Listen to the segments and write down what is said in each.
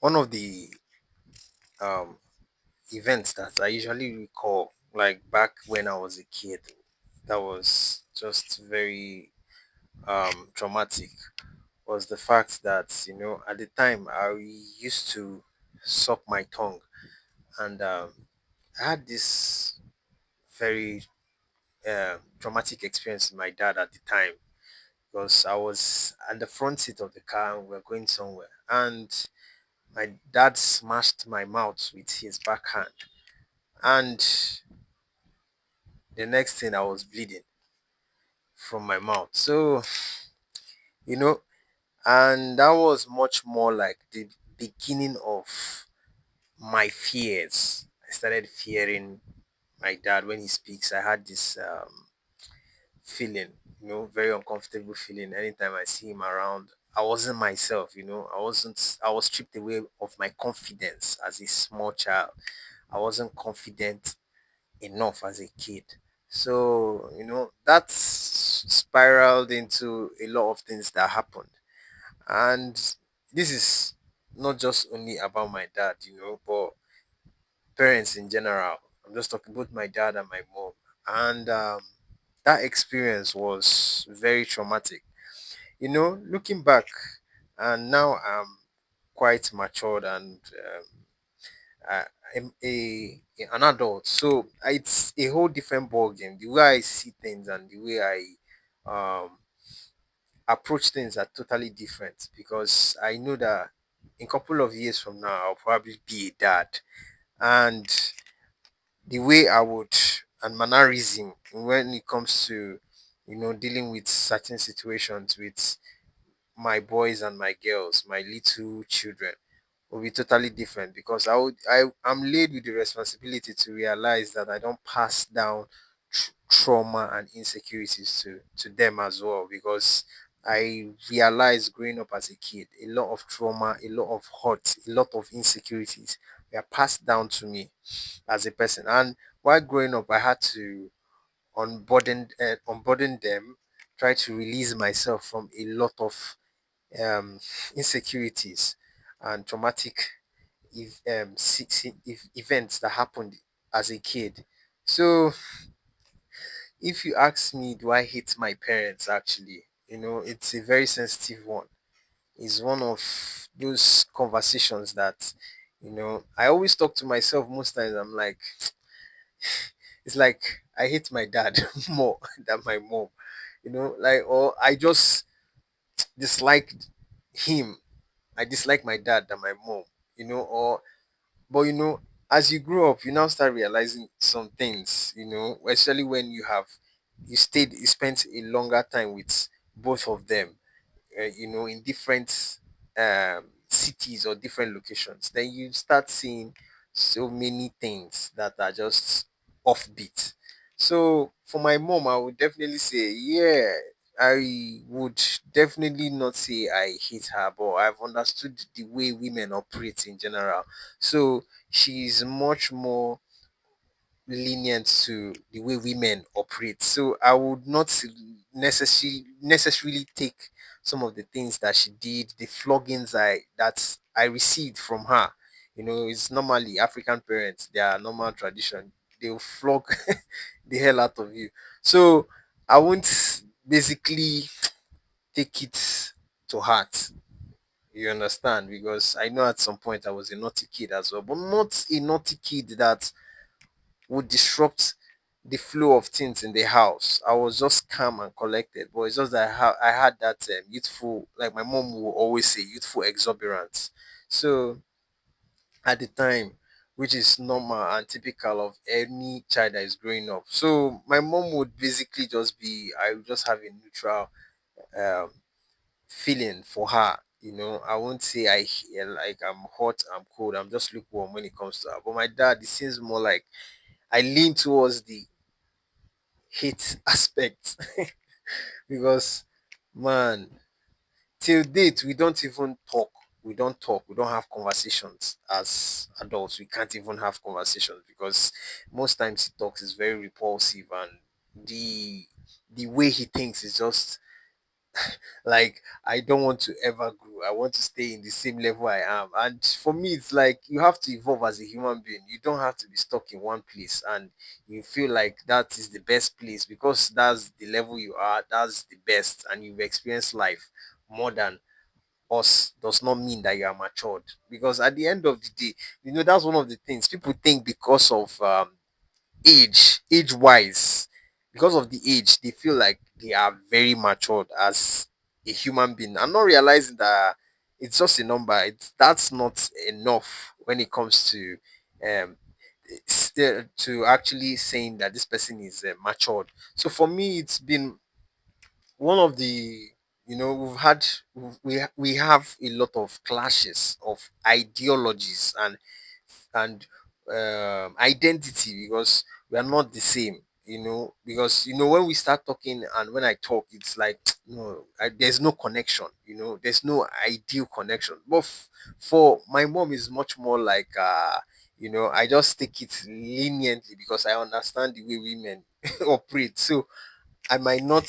One of the um, events that I usually recall, like back when I was a kid, that was just very traumatic, was the fact that, at the time I used to suck my tongue. And I had this very traumatic experience with my dad at the time, because I was at the front seat of the car and we were going somewhere. And my dad smashed my mouth with his backhand. And the next thing, I was bleeding from my mouth. So, you know, and that was much more like the beginning of my fears. I started fearing my dad when he speaks. I had this feeling, very uncomfortable feeling anytime I see him around. I wasn't myself, I was stripped away of my confidence as a small child. I wasn't confident enough as a kid. So, that spiraled into a lot of things that happened. And this is not just only about my dad, but parents in general. I'm just talking about my dad and my mom. And that experience was very traumatic. Looking back, and now I'm quite matured and I, I'm an adult. So it's a whole different ball game. The way I see things and the way I approach things are totally different, because I know that in a couple of years from now I'll probably be a dad. And the way I would, and mannerism when it comes to dealing with certain situations with my boys and my girls, my little children, will be totally different, because I'm laid with the responsibility to realize that I don't pass down trauma and insecurities to them as well, because I realized growing up as a kid, a lot of trauma, a lot of hurt, a lot of insecurities were passed down to me as a person. And while growing up, I had to unburden them, try to release myself from a lot of um, insecurities and traumatic events that happened as a kid. So, if you ask me, do I hate my parents? Actually, it's a very sensitive one. It's one of those conversations that, I always talk to myself most times. I'm like, it's like I hate my dad more than my mom, like, or I just disliked him. I dislike my dad than my mom, or but as you grow up, you now start realizing some things, especially when you spent a longer time with both of them, in different cities or different locations. Then you start seeing so many things that are just offbeat. So for my mom, I would definitely say, yeah, I would definitely not say I hate her, but I've understood the way women operate in general. So she's much more lenient to the way women operate. So I would not necessarily take some of the things that she did, the floggings I received from her. It's normally African parents, their normal tradition. They'll flog the hell out of you. So I won't basically take it to heart. You understand? Because I know at some point I was a naughty kid as well, but not a naughty kid that would disrupt the flow of things in the house. I was just calm and collected, but it's just that I had that youthful, like my mom will always say, youthful exuberance. So at the time, which is normal and typical of any child that is growing up. So my mom would basically just be, I would just have a neutral um, feeling for her. I won't say like I'm hot, I'm cold, I'm just lukewarm when it comes to her. But my dad, it seems more like I lean towards the hate aspect because, man, till date we don't even talk. We don't have conversations as adults. We can't even have conversations because most times he talks is very repulsive, and the way he thinks is just Like, I don't want to ever grow. I want to stay in the same level I am. And for me, it's like you have to evolve as a human being. You don't have to be stuck in one place and you feel like that is the best place because that's the level you are, that's the best, and you've experienced life more than us does not mean that you are matured. Because at the end of the day, that's one of the things people think because of age wise, because of the age, they feel like they are very matured as a human being. I'm not realizing that it's just a number. That's not enough when it comes to to actually saying that this person is matured. So for me, it's been one of the, we've had, we have a lot of clashes of ideologies and identity because we are not the same, because when we start talking and when I talk, it's like no, there's no connection, there's no ideal connection. But for my mom is much more like I just take it leniently because I understand the way women operate. So I might not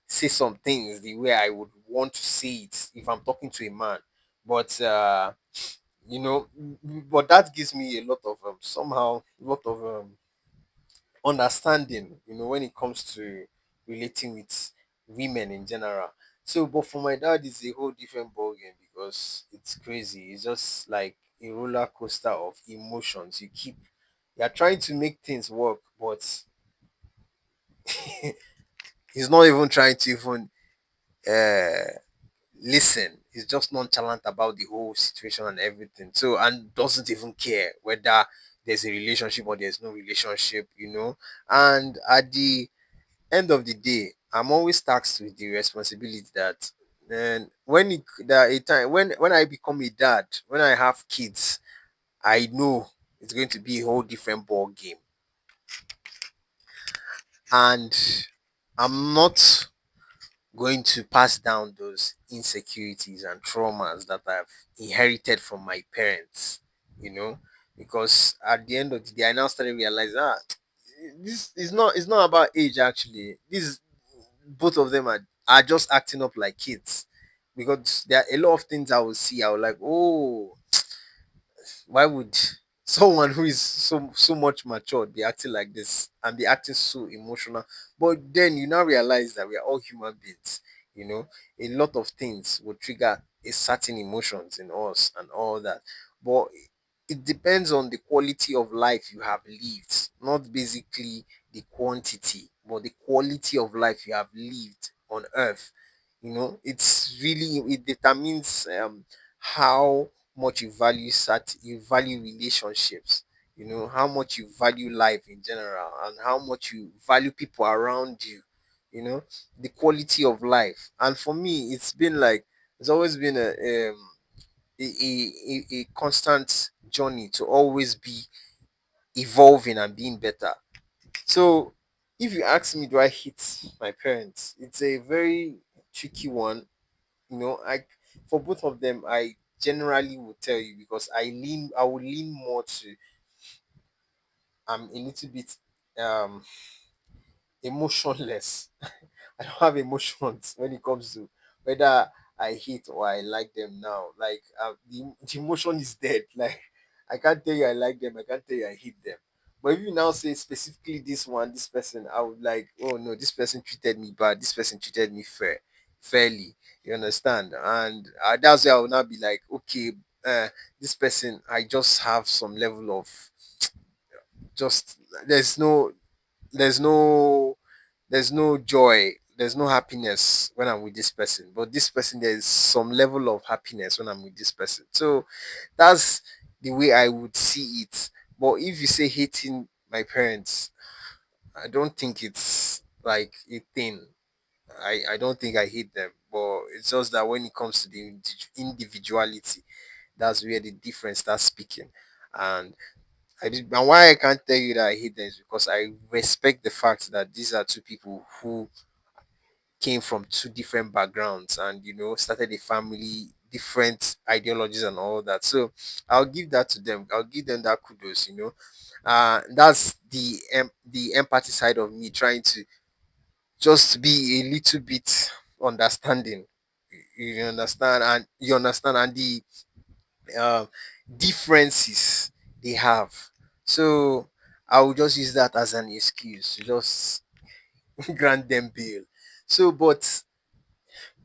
say some things the way I would want to say it if I'm talking to a man. But you know, but that gives me a lot of somehow a lot of understanding, when it comes to relating with women in general. So, but for my dad, it's a whole different ballgame because it's crazy. It's just like a roller coaster of emotions. You're trying to make things work, but he's not even trying to even uh listen. He's just nonchalant about the whole situation and everything. So, and doesn't even care whether there's a relationship or there's no relationship. And at the end of the day, I'm always tasked with the responsibility that and when there a time when I become a dad, when I have kids, I know it's going to be a whole different ball game. And I'm not going to pass down those insecurities and traumas that I've inherited from my parents, you know, because at the end of the day, I now started realizing, this is not, it's not about age actually. This both of them are just acting up like kids because there are a lot of things I will see. I will like, oh, why would someone who is so much matured be acting like this and be acting so emotional? But then you now realize that we are all human beings. You know, a lot of things will trigger a certain emotions in us and all that. But it depends on the quality of life you have lived, not basically the quantity, but the quality of life you have lived on earth. It's really, it determines how much you value relationships, how much you value life in general, and how much you value people around you, you know the quality of life. And for me, it's always been a constant journey to always be evolving and being better. So if you ask me, do I hit my parents, it's a very tricky one. I For both of them, I generally would tell you because I will lean more to I'm a little bit um emotionless. I don't have emotions when it comes to whether I hate or I like them now. Like the emotion is dead. Like I can't tell you I like them. I can't tell you I hate them. But if you now say specifically this one, this person, I would like, oh no, this person treated me bad. This person treated me fairly. You understand? And that's where I will now be like, okay, this person, I just have some level of just there's no there's no joy, there's no happiness when I'm with this person. But this person, there's some level of happiness when I'm with this person. So that's the way I would see it. But if you say hating my parents, I don't think it's like a thing. I don't think I hate them, but it's just that when it comes to the individuality, that's where the difference starts speaking. And and why I can't tell you that I hate them is because I respect the fact that these are two people who came from two different backgrounds and started a family, different ideologies and all that. So I'll give that to them. I'll give them that kudos. That's the empathy side of me trying to just be a little bit understanding. You understand, and the um, differences they have. So I will just use that as an excuse to just grant them bail. So, but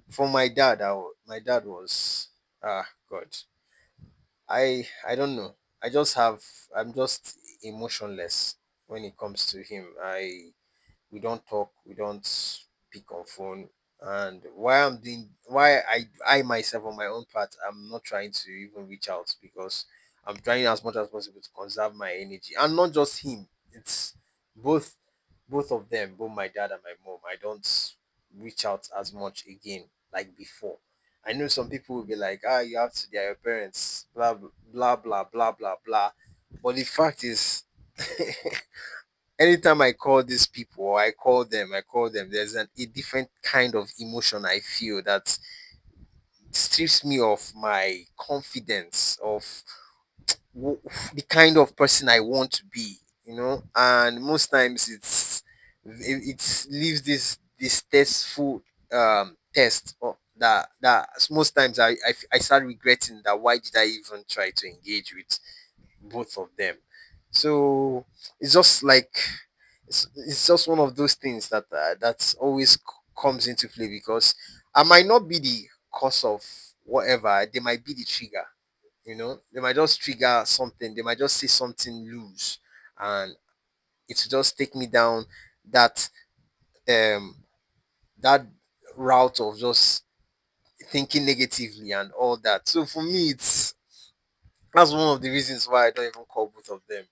for my dad, my dad was God. I don't know. I'm just emotionless when it comes to him. We don't talk, we don't speak on phone. And why I myself on my own part, I'm not trying to even reach out because I'm trying as much as possible to conserve my energy. And not just him, it's both both of them, both my dad and my mom. I don't reach out as much again like before. I know some people will be like, you have to, they're your parents, blah blah blah blah blah blah. But the fact is, anytime I call these people or I call them, there's a different kind of emotion I feel that strips me of my confidence of w- the kind of person I want to be, and most times it leaves this testful test that most times I start regretting that why did I even try to engage with both of them. So it's just like it's just one of those things that always comes into play because I might not be the cause of whatever. They might be the trigger. They might just trigger something. They might just say something loose, and it will just take me down that um that route of just thinking negatively and all that. So for me, that's one of the reasons why I don't even call both of them.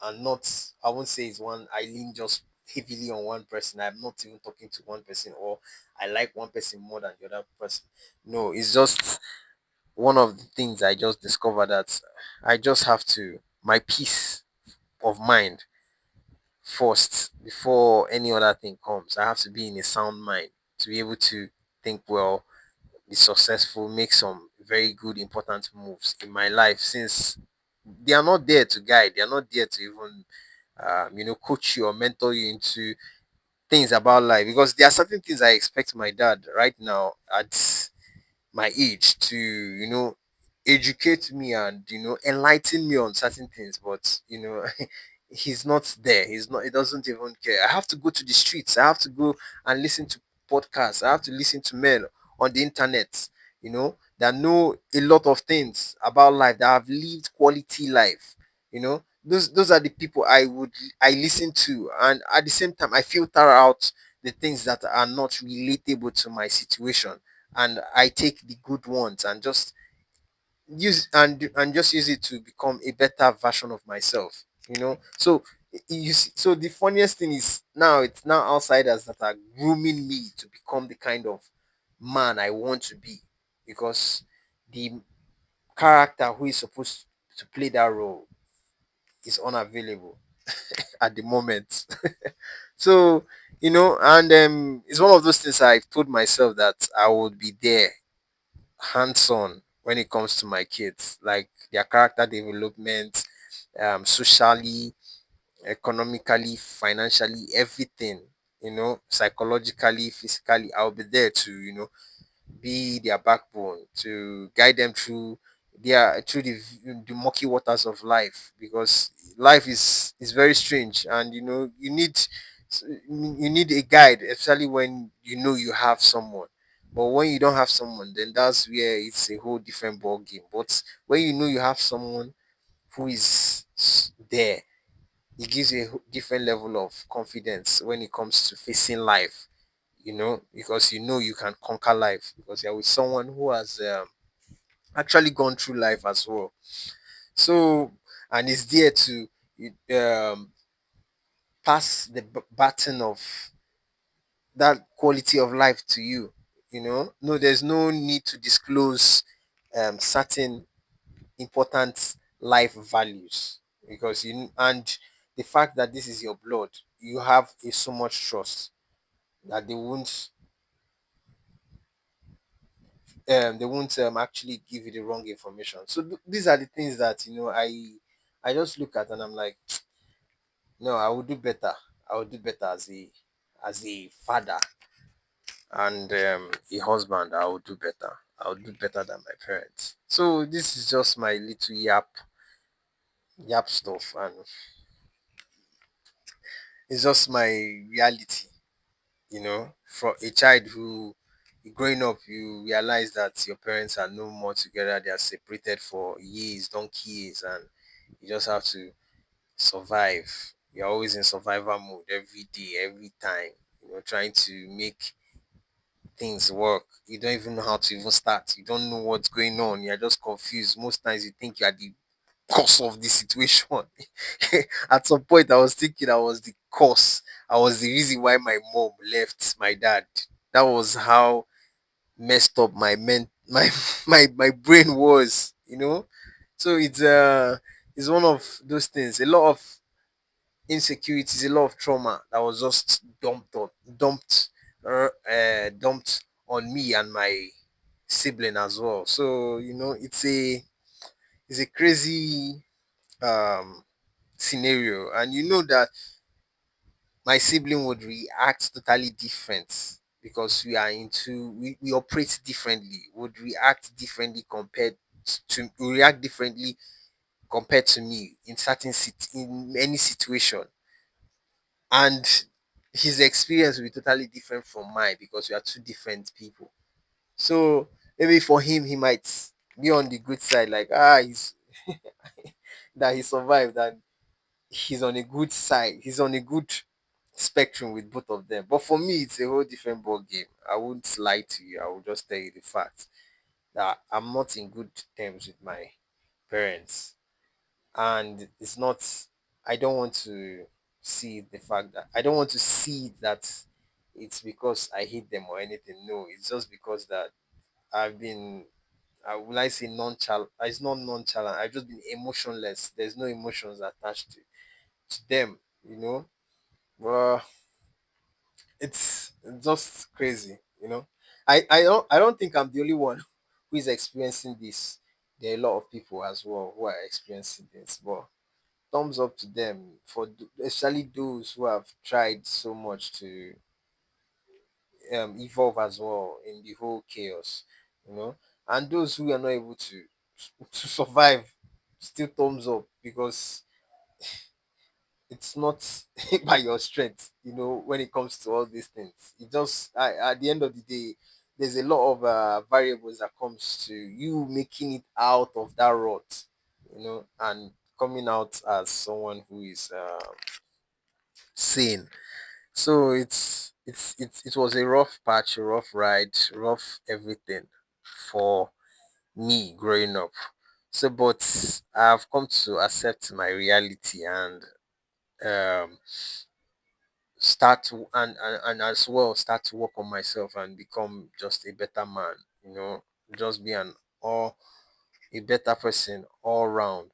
And not, I won't say it's one, I lean just heavily on one person. I'm not even talking to one person, or I like one person more than the other person. No, it's just one of the things I just discovered that I just have to, my peace of mind first before any other thing comes. I have to be in a sound mind to be able to think well, be successful, make some very good, important moves in my life, since they are not there to guide, they are not there to even coach you or mentor you into things about life, because there are certain things I expect my dad right now at my age to educate me and enlighten me on certain things, but he's not there. He's not, he doesn't even care. I have to go to the streets, I have to go and listen to podcasts, I have to listen to men on the internet, that know a lot of things about life, that have lived quality life. Those are the people I listen to, and at the same time I filter out the things that are not relatable to my situation, and I take the good ones and just use it to become a better version of myself. So so the funniest thing is, now it's now outsiders that are grooming me to become the kind of man I want to be, because the character who is supposed to play that role is unavailable at the moment. So and it's one of those things I've told myself that I would be there, hands-on, when it comes to my kids, like their character development, socially, economically, financially, everything, psychologically, physically. I'll be there to be their backbone, to guide them through the murky waters of life, because life is very strange, and you need a guide, especially when you have someone. But when you don't have someone, then that's where it's a whole different ball game. But when you have someone who is there, it gives you a different level of confidence when it comes to facing life, because you can conquer life, because you're with someone who has actually gone through life as well. So, and is there to um, pass the baton of that quality of life to you. No, there's no need to disclose certain important life values, because and the fact that this is your blood, you have so much trust that they won't actually give you the wrong information. So these are the things that I just look at, and I'm like, no, I will do better. I will do better as a father, and a husband, I will do better. I'll do better than my parents. So this is just my little yap stuff, and it's just my reality. For a child who growing up, you realize that your parents are no more together. They are separated for years, donkey years, and you just have to survive. You're always in survival mode every day, every time. Trying to make things work. You don't even know how to even start. You don't know what's going on. You're just confused. Most times you think you are the cause of the situation. At some point, I was thinking I was the cause. I was the reason why my mom left my dad. That was how messed up my brain was. So it's one of those things. A lot of insecurities, a lot of trauma that was just dumped on me and my sibling as well. So it's a crazy um scenario, and you know that my sibling would react totally different because we operate differently, would react differently we react differently compared to me in in any situation. And his experience will be totally different from mine because we are two different people. So maybe for him, he might be on the good side, like he's that he survived, and he's on a good side. He's on a good spectrum with both of them. But for me, it's a whole different ball game. I won't lie to you. I will just tell you the fact that I'm not in good terms with my parents, and it's not. I don't want to see the fact that I don't want to see that it's because I hate them or anything. No, it's just because that I've been. Will I say nonchalant? It's not nonchalant. I've just been emotionless. There's no emotions attached to them. You know. Well, it's just crazy. I don't think I'm the only one who is experiencing this. There are a lot of people as well who are experiencing this, but thumbs up to them for especially those who have tried so much to evolve as well in the whole chaos, and those who are not able to survive, still thumbs up, because it's not by your strength, when it comes to all these things. At the end of the day, there's a lot of variables that comes to you making it out of that rut, and coming out as someone who is sane. So it was a rough patch, a rough ride, rough everything for me growing up. So, but I've come to accept my reality, and um start to and as well start to work on myself and become just a better man, just be an all a better person all round.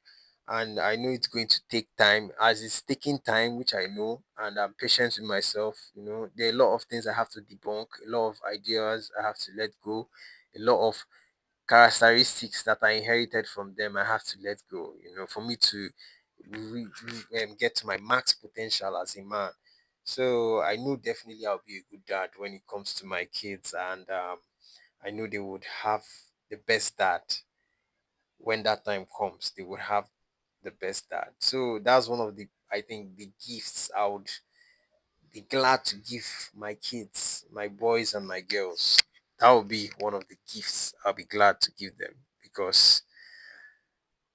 And I know it's going to take time, as it's taking time, which I know, and I'm patient with myself. There are a lot of things I have to debunk, a lot of ideas I have to let go, a lot of characteristics that I inherited from them I have to let go, for me to get to my max potential as a man. So I know definitely I'll be a good dad when it comes to my kids, and I know they would have the best dad when that time comes. They would have the best dad. So that's one of the, I think, the gifts I would be glad to give my kids, my boys and my girls. That would be one of the gifts I'll be glad to give them, because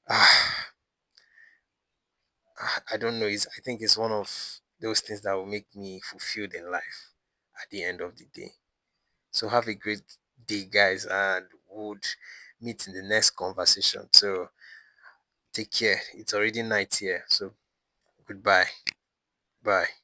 ah, I don't know. I think it's one of those things that will make me fulfilled in life at the end of the day. So have a great day, guys, and would meet in the next conversation. So take care. It's already night here. So goodbye. Bye.